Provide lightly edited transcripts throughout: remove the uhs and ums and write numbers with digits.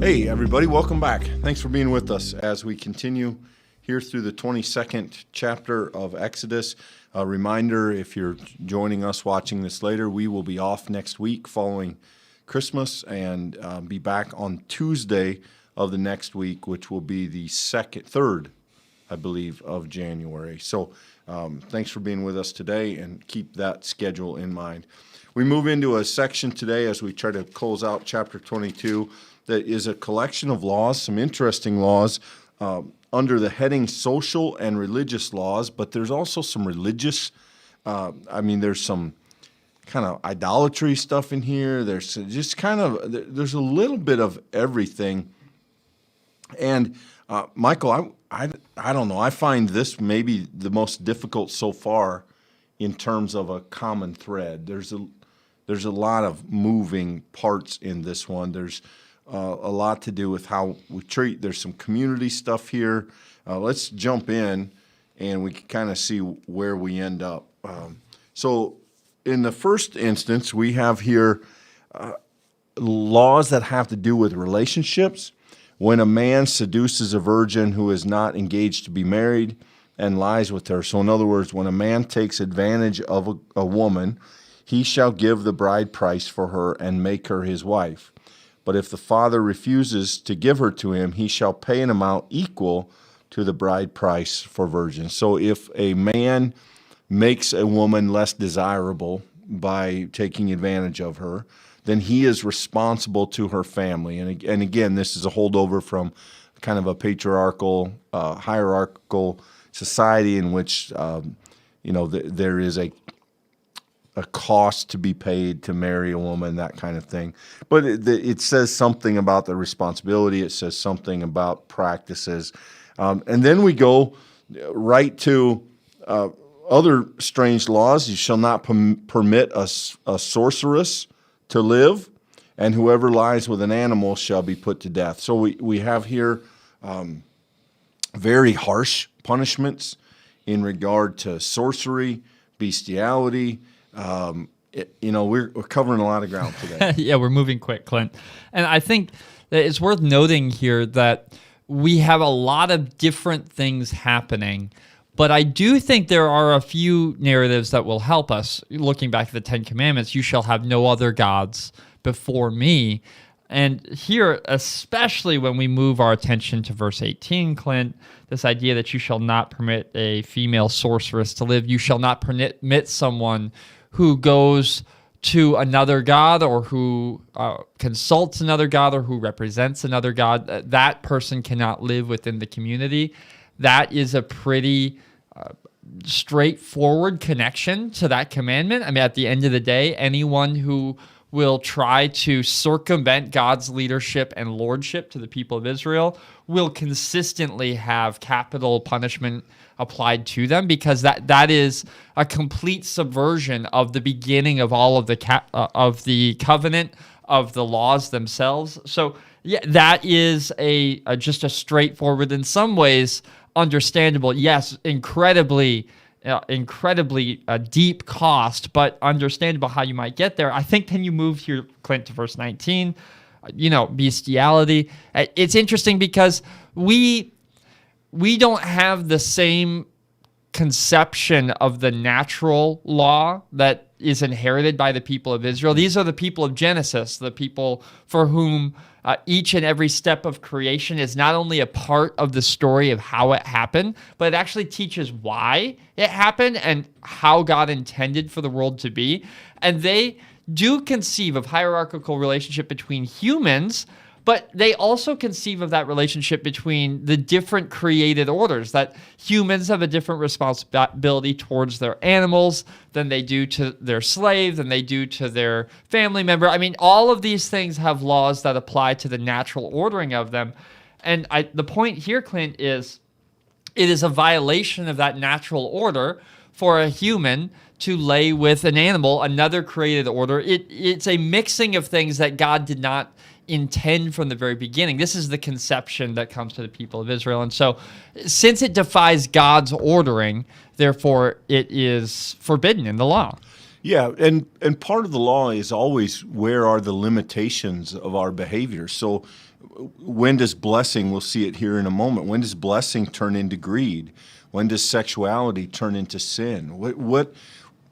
Hey, everybody, welcome back. Thanks for being with us as we continue here through the 22nd chapter of Exodus. A reminder, if you're joining us watching this later, we will be off next week following Christmas and be back on Tuesday of the next week, which will be the third, I believe, of January. So thanks for being with us today, and keep that schedule in mind. We move into a section today as we try to close out chapter 22 that is a collection of laws, some interesting laws under the heading social and religious laws, but there's also some religious, there's some kind of idolatry stuff in here. There's just there's a little bit of everything. And Michael, I don't know, I find this maybe the most difficult so far in terms of a common thread. There's a lot of moving parts in this one. There's a lot to do with how we treat. There's some community stuff here. Let's jump in, and we can kind of see where we end up. So in the first instance, we have here laws that have to do with relationships. When a man seduces a virgin who is not engaged to be married and lies with her. So in other words, when a man takes advantage of a woman, he shall give the bride price for her and make her his wife. But if the father refuses to give her to him, he shall pay an amount equal to the bride price for virgins. So if a man makes a woman less desirable by taking advantage of her, then he is responsible to her family. And again, this is a holdover from kind of a patriarchal, hierarchical society in which there is a cost to be paid to marry a woman, that kind of thing. But it says something about the responsibility. It says something about practices. And then we go right to other strange laws. You shall not permit a sorceress to live, and whoever lies with an animal shall be put to death. So we have here very harsh punishments in regard to sorcery, bestiality. We're covering a lot of ground today. Yeah, we're moving quick, Clint. And I think that it's worth noting here that we have a lot of different things happening, but I do think there are a few narratives that will help us. Looking back at the Ten Commandments, you shall have no other gods before me. And here, especially when we move our attention to verse 18, Clint, this idea that you shall not permit a female sorceress to live, you shall not permit someone who goes to another god or who consults another god or who represents another god, that person cannot live within the community. That is a pretty straightforward connection to that commandment. I mean, at the end of the day, anyone who will try to circumvent God's leadership and lordship to the people of Israel will consistently have capital punishment applied to them, because that is a complete subversion of the beginning of all of the covenant, of the laws themselves. So yeah, that is just a straightforward, in some ways understandable, yes, incredibly deep cost, but understandable how you might get there. I think then you move here, Clint, to verse 19, bestiality. It's interesting because we don't have the same conception of the natural law that is inherited by the people of Israel. These are the people of Genesis, the people for whom each and every step of creation is not only a part of the story of how it happened, but it actually teaches why it happened and how God intended for the world to be. And they do conceive of hierarchical relationship between humans, but they also conceive of that relationship between the different created orders, that humans have a different responsibility towards their animals than they do to their slave, than they do to their family member. I mean, all of these things have laws that apply to the natural ordering of them. And the point here, Clint, is it is a violation of that natural order for a human to lay with an animal, another created order. It's a mixing of things that God did not intend from the very beginning. This is the conception that comes to the people of Israel. And so since it defies God's ordering, therefore it is forbidden in the law. Yeah, and part of the law is always where are the limitations of our behavior. So when does blessing, we'll see it here in a moment, when does blessing turn into greed? When does sexuality turn into sin? What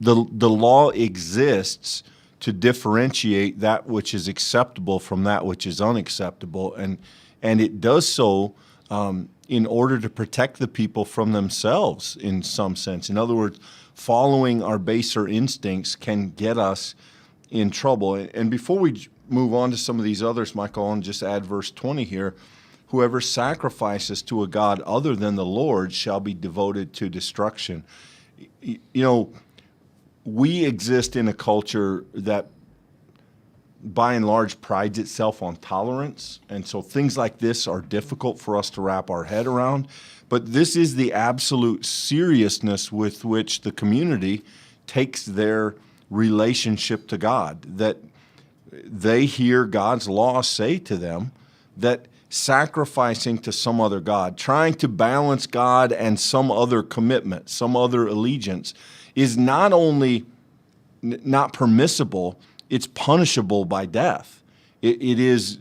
the law exists to differentiate that which is acceptable from that which is unacceptable, and it does so in order to protect the people from themselves in some sense. In other words, following our baser instincts can get us in trouble. And before we move on to some of these others, Michael, I'll just add verse 20 here. Whoever sacrifices to a god other than the Lord shall be devoted to destruction. You know, we exist in a culture that by and large prides itself on tolerance, and so things like this are difficult for us to wrap our head around. But this is the absolute seriousness with which the community takes their relationship to God, that they hear God's law say to them that sacrificing to some other god, trying to balance God and some other commitment, some other allegiance, is not only not permissible, it's punishable by death. It is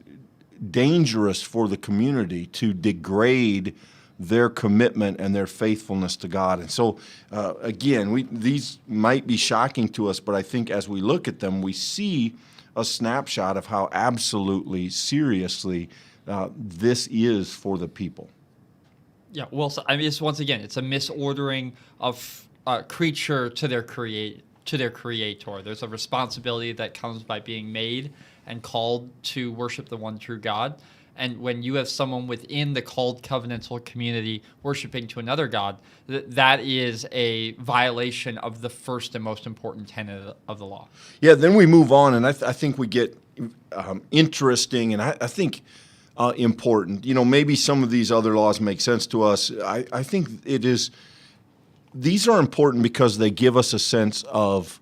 dangerous for the community to degrade their commitment and their faithfulness to God. And so, again, these might be shocking to us, but I think as we look at them, we see a snapshot of how absolutely seriously this is for the people. Yeah, well, so, I mean, once again, it's a misordering of creature to their creator. There's a responsibility that comes by being made and called to worship the one true God. And when you have someone within the called covenantal community worshiping to another god, that is a violation of the first and most important tenet of the law. Yeah, then we move on, and I think we get interesting, and I think important. You know, maybe some of these other laws make sense to us. I think it is. These are important because they give us a sense of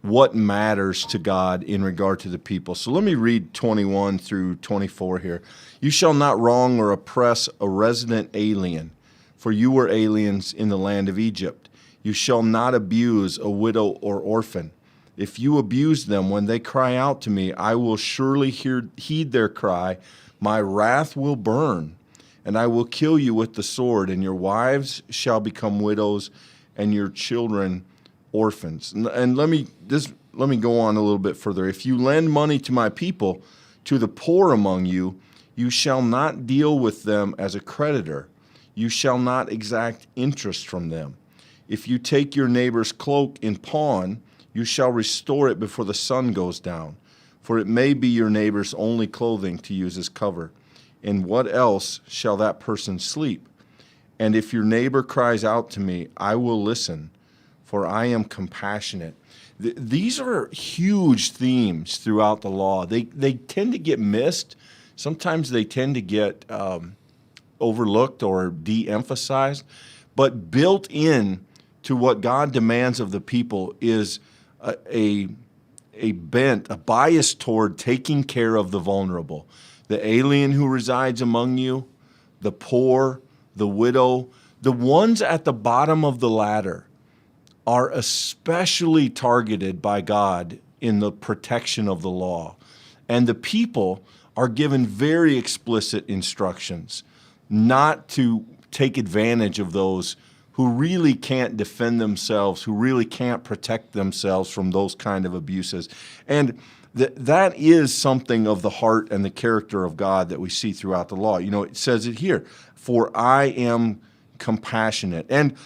what matters to God in regard to the people. So let me read 21 through 24 here. You shall not wrong or oppress a resident alien, for you were aliens in the land of Egypt. You shall not abuse a widow or orphan. If you abuse them when they cry out to me, I will surely heed their cry. My wrath will burn, and I will kill you with the sword, and your wives shall become widows, and your children orphans. And let me go on a little bit further. If you lend money to my people, to the poor among you, you shall not deal with them as a creditor. You shall not exact interest from them. If you take your neighbor's cloak in pawn, you shall restore it before the sun goes down, for it may be your neighbor's only clothing to use as cover. In what else shall that person sleep? And if your neighbor cries out to me, I will listen, for I am compassionate. These are huge themes throughout the law. They tend to get missed. Sometimes they tend to get overlooked or de-emphasized. But built in to what God demands of the people is a bent, a bias toward taking care of the vulnerable. The alien who resides among you, the poor, the widow, the ones at the bottom of the ladder are especially targeted by God in the protection of the law. And the people are given very explicit instructions not to take advantage of those who really can't defend themselves, who really can't protect themselves from those kind of abuses. And that is something of the heart and the character of God that we see throughout the law. You know, it says it here, for I am compassionate. And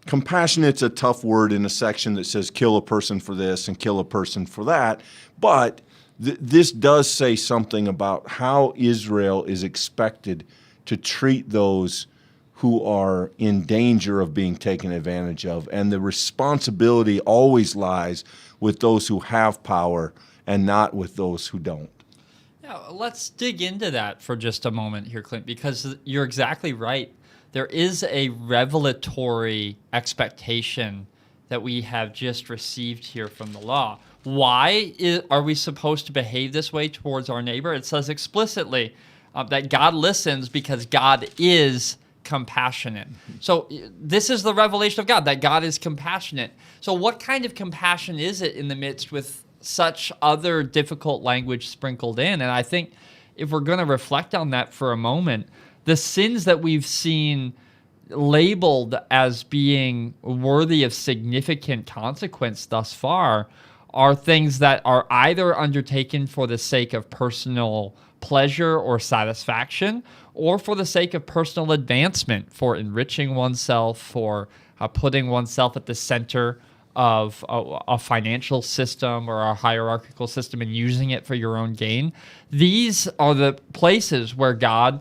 compassionate's a tough word in a section that says kill a person for this and kill a person for that, but this does say something about how Israel is expected to treat those who are in danger of being taken advantage of, and the responsibility always lies with those who have power and not with those who don't. Now, let's dig into that for just a moment here, Clint, because you're exactly right. There is a revelatory expectation that we have just received here from the law. Why are we supposed to behave this way towards our neighbor? It says explicitly that God listens because God is compassionate. So this is the revelation of God, that God is compassionate. So what kind of compassion is it in the midst with such other difficult language sprinkled in? And I think if we're going to reflect on that for a moment, the sins that we've seen labeled as being worthy of significant consequence thus far are things that are either undertaken for the sake of personal pleasure or satisfaction, or for the sake of personal advancement, for enriching oneself, for putting oneself at the center of a financial system or a hierarchical system and using it for your own gain. These are the places where God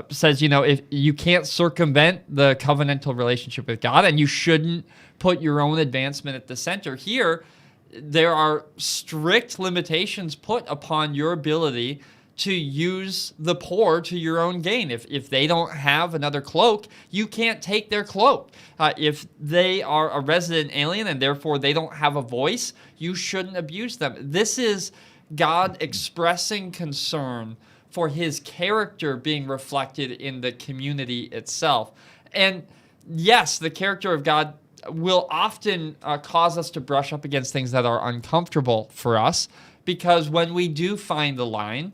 says, if you can't circumvent the covenantal relationship with God, and you shouldn't put your own advancement at the center. Here, there are strict limitations put upon your ability to use the poor to your own gain. If they don't have another cloak, you can't take their cloak. If they are a resident alien and therefore they don't have a voice, you shouldn't abuse them. This is God expressing concern for his character being reflected in the community itself. And yes, the character of God will often cause us to brush up against things that are uncomfortable for us, because when we do find the line,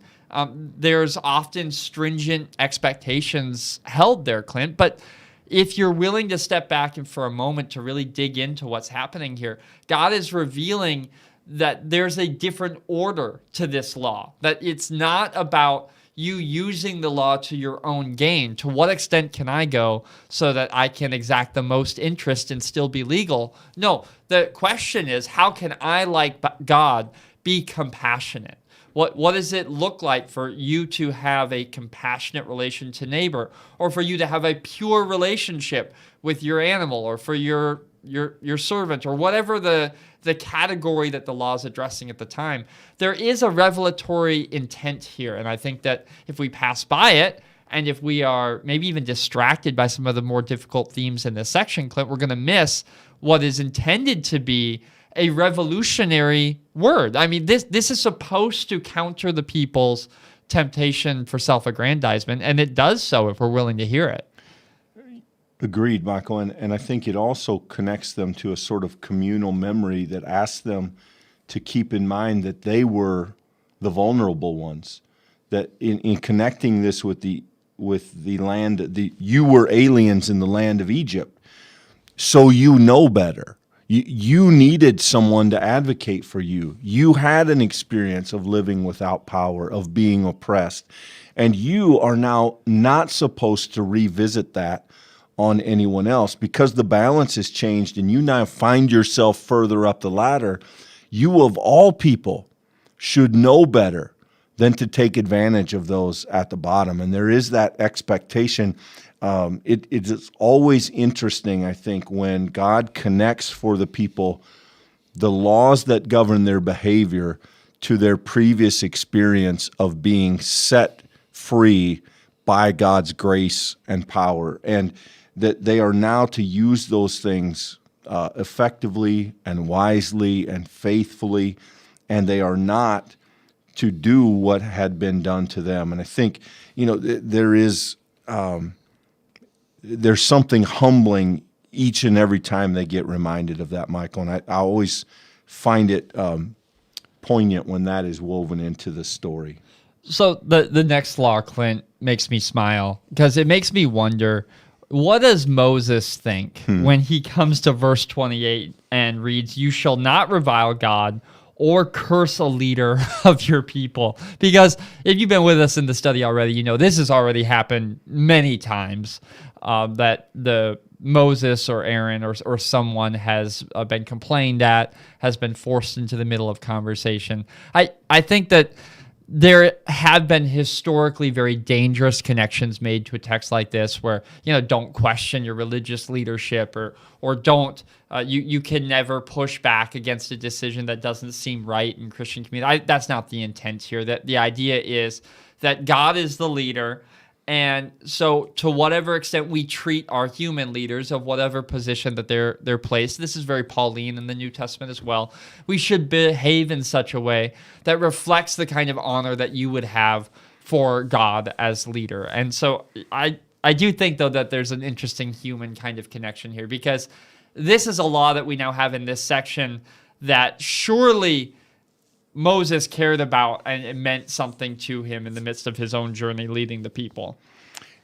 there's often stringent expectations held there, Clint. But if you're willing to step back and for a moment to really dig into what's happening here, God is revealing that there's a different order to this law, that it's not about you using the law to your own gain. To what extent can I go so that I can exact the most interest and still be legal? No, the question is, how can I, like God, be compassionate? What does it look like for you to have a compassionate relation to neighbor, or for you to have a pure relationship with your animal, or for your servant, or whatever the category that the law is addressing at the time? There is a revelatory intent here, and I think that if we pass by it, and if we are maybe even distracted by some of the more difficult themes in this section, Clint, we're going to miss what is intended to be a revolutionary word. I mean, this is supposed to counter the people's temptation for self-aggrandizement, and it does so if we're willing to hear it. Agreed, Michael. And I think it also connects them to a sort of communal memory that asks them to keep in mind that they were the vulnerable ones. That in connecting this with the land, you were aliens in the land of Egypt, so you know better. You needed someone to advocate for you. You had an experience of living without power, of being oppressed, and you are now not supposed to revisit that on anyone else, because the balance has changed and you now find yourself further up the ladder. You, of all people, should know better than to take advantage of those at the bottom. And there is that expectation. It is always interesting, I think, when God connects for the people the laws that govern their behavior to their previous experience of being set free by God's grace and power, and that they are now to use those things effectively and wisely and faithfully, and they are not to do what had been done to them. And I think, there's something humbling each and every time they get reminded of that, Michael. And I always find it poignant when that is woven into the story. So the next law, Clint, makes me smile, because it makes me wonder, what does Moses think when he comes to verse 28 and reads, "You shall not revile God or curse a leader of your people"? Because if you've been with us in the study already, you know this has already happened many times, that the Moses or Aaron or someone has been complained at, has been forced into the middle of conversation. I think that there have been historically very dangerous connections made to a text like this, where, don't question your religious leadership, or don't, you can never push back against a decision that doesn't seem right in Christian community. That's not the intent here. That the idea is that God is the leader, and so to whatever extent we treat our human leaders of whatever position that they're placed, this is very Pauline in the New Testament as well, we should behave in such a way that reflects the kind of honor that you would have for God as leader. And so I I do think, though, that there's an interesting human kind of connection here, because this is a law that we now have in this section that surely Moses cared about, and it meant something to him in the midst of his own journey leading the people.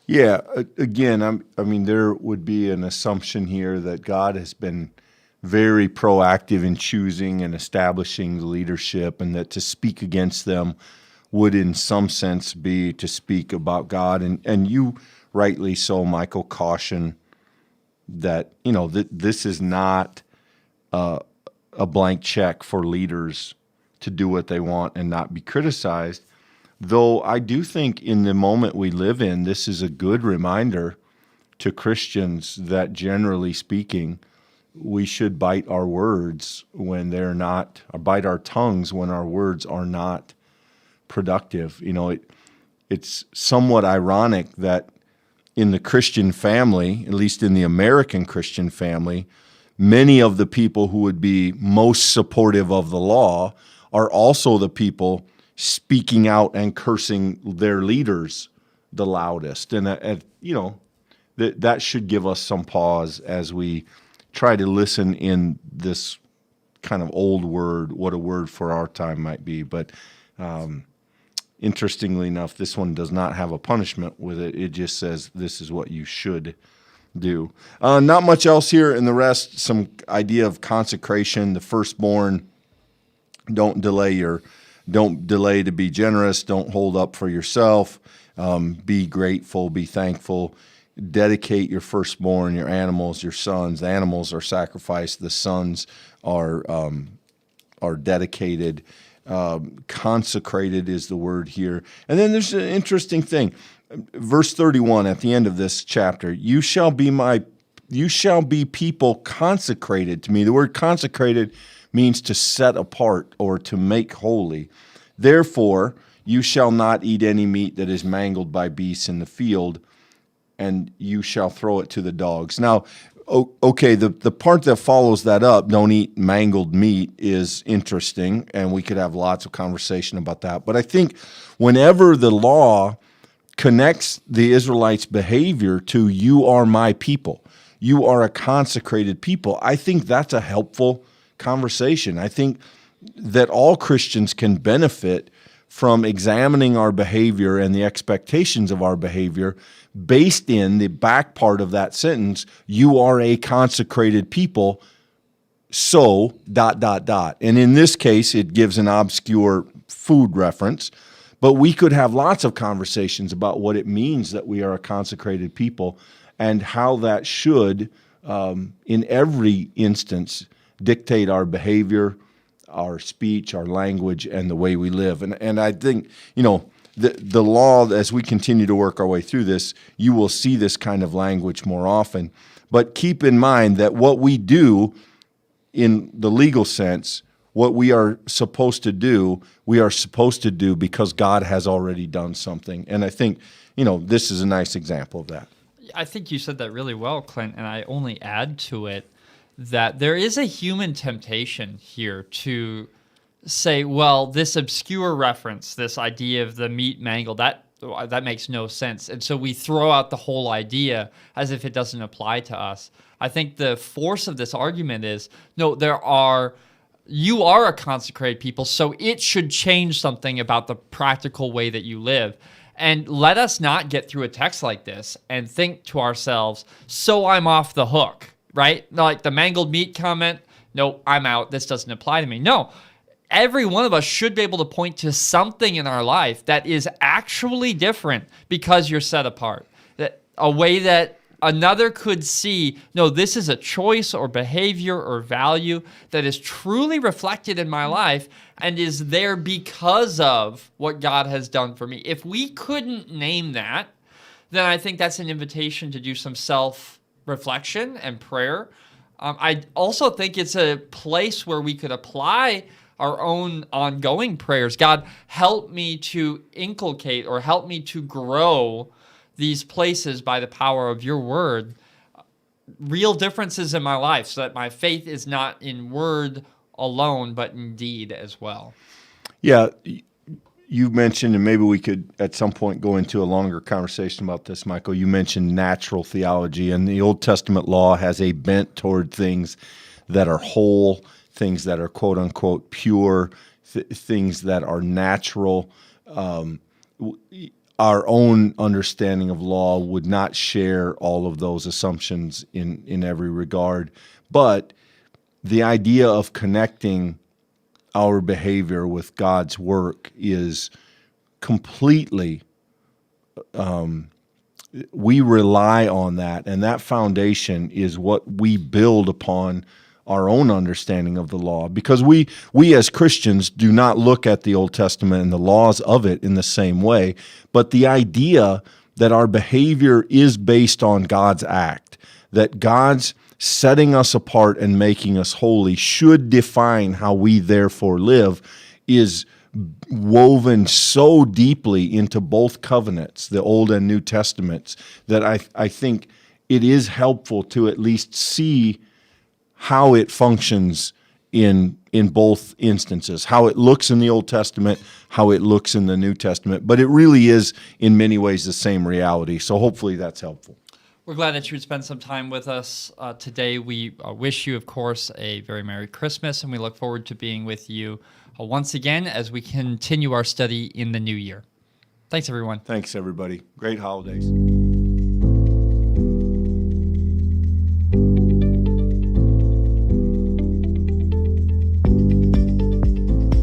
Yeah, again, I mean, there would be an assumption here that God has been very proactive in choosing and establishing the leadership, and that to speak against them would in some sense be to speak about God. And you rightly so, Michael, caution that, this is not a blank check for leaders to do what they want and not be criticized. Though I do think in the moment we live in, this is a good reminder to Christians that generally speaking, we should bite our words when they're not, or bite our tongues when our words are not productive. It's somewhat ironic that in the Christian family, at least in the American Christian family, many of the people who would be most supportive of the law are also the people speaking out and cursing their leaders the loudest. And that should give us some pause as we try to listen in this kind of old word, what a word for our time might be. But interestingly enough, this one does not have a punishment with it. It just says this is what you should do. Not much else here in the rest. Some idea of consecration, the firstborn. Don't delay to be generous. Don't hold up for yourself. Be grateful, be thankful. Dedicate your firstborn, your animals, your sons. The animals are sacrificed. The sons are dedicated. Consecrated is the word here. And then there's an interesting thing. Verse 31 at the end of this chapter, you shall be people consecrated to me. The word consecrated means to set apart or to make holy. Therefore, you shall not eat any meat that is mangled by beasts in the field, and you shall throw it to the dogs. Now, okay, the part that follows that up, don't eat mangled meat, is interesting, and we could have lots of conversation about that. But I think whenever the law connects the Israelites' behavior to you are my people, you are a consecrated people, I think that's a helpful conversation. I think that all Christians can benefit from examining our behavior and the expectations of our behavior based in the back part of that sentence, you are a consecrated people, so ... And in this case, it gives an obscure food reference, but we could have lots of conversations about what it means that we are a consecrated people and how that should, in every instance, dictate our behavior, our speech, our language, and the way we live. And I think, the law, as we continue to work our way through this, you will see this kind of language more often. But keep in mind that what we do in the legal sense, what we are supposed to do, we are supposed to do because God has already done something. And I think, this is a nice example of that. I think you said that really well, Clint, and I only add to it that there is a human temptation here to say, well, this obscure reference, this idea of the meat mangled, that makes no sense. And so we throw out the whole idea as if it doesn't apply to us. I think the force of this argument is, no, you are a consecrated people, so it should change something about the practical way that you live. And let us not get through a text like this and think to ourselves, so I'm off the hook, right? Like the mangled meat comment, no, I'm out. This doesn't apply to me. No, every one of us should be able to point to something in our life that is actually different because you're set apart. That a way that another could see, no, this is a choice or behavior or value that is truly reflected in my life and is there because of what God has done for me. If we couldn't name that, then I think that's an invitation to do some self-reflection and prayer. I also think it's a place where we could apply our own ongoing prayers. God, help me to inculcate or help me to grow these places by the power of your word, real differences in my life so that my faith is not in word alone, but in deed as well. Yeah, you mentioned, and maybe we could at some point go into a longer conversation about this, Michael. You mentioned natural theology, and the Old Testament law has a bent toward things that are whole, things that are quote unquote pure, things that are natural. Our own understanding of law would not share all of those assumptions in every regard. But the idea of connecting our behavior with God's work is completely, we rely on that, and that foundation is what we build upon our own understanding of the law, because we as Christians do not look at the Old Testament and the laws of it in the same way, but the idea that our behavior is based on God's act, that God's setting us apart and making us holy should define how we therefore live, is woven so deeply into both covenants, the Old and New Testaments, that I think it is helpful to at least see how it functions in both instances, how it looks in the Old Testament, how it looks in the New Testament. But it really is, in many ways, the same reality. So hopefully that's helpful. We're glad that you would spend some time with us today. We wish you, of course, a very Merry Christmas, and we look forward to being with you once again as we continue our study in the new year. Thanks, everyone. Thanks, everybody. Great holidays.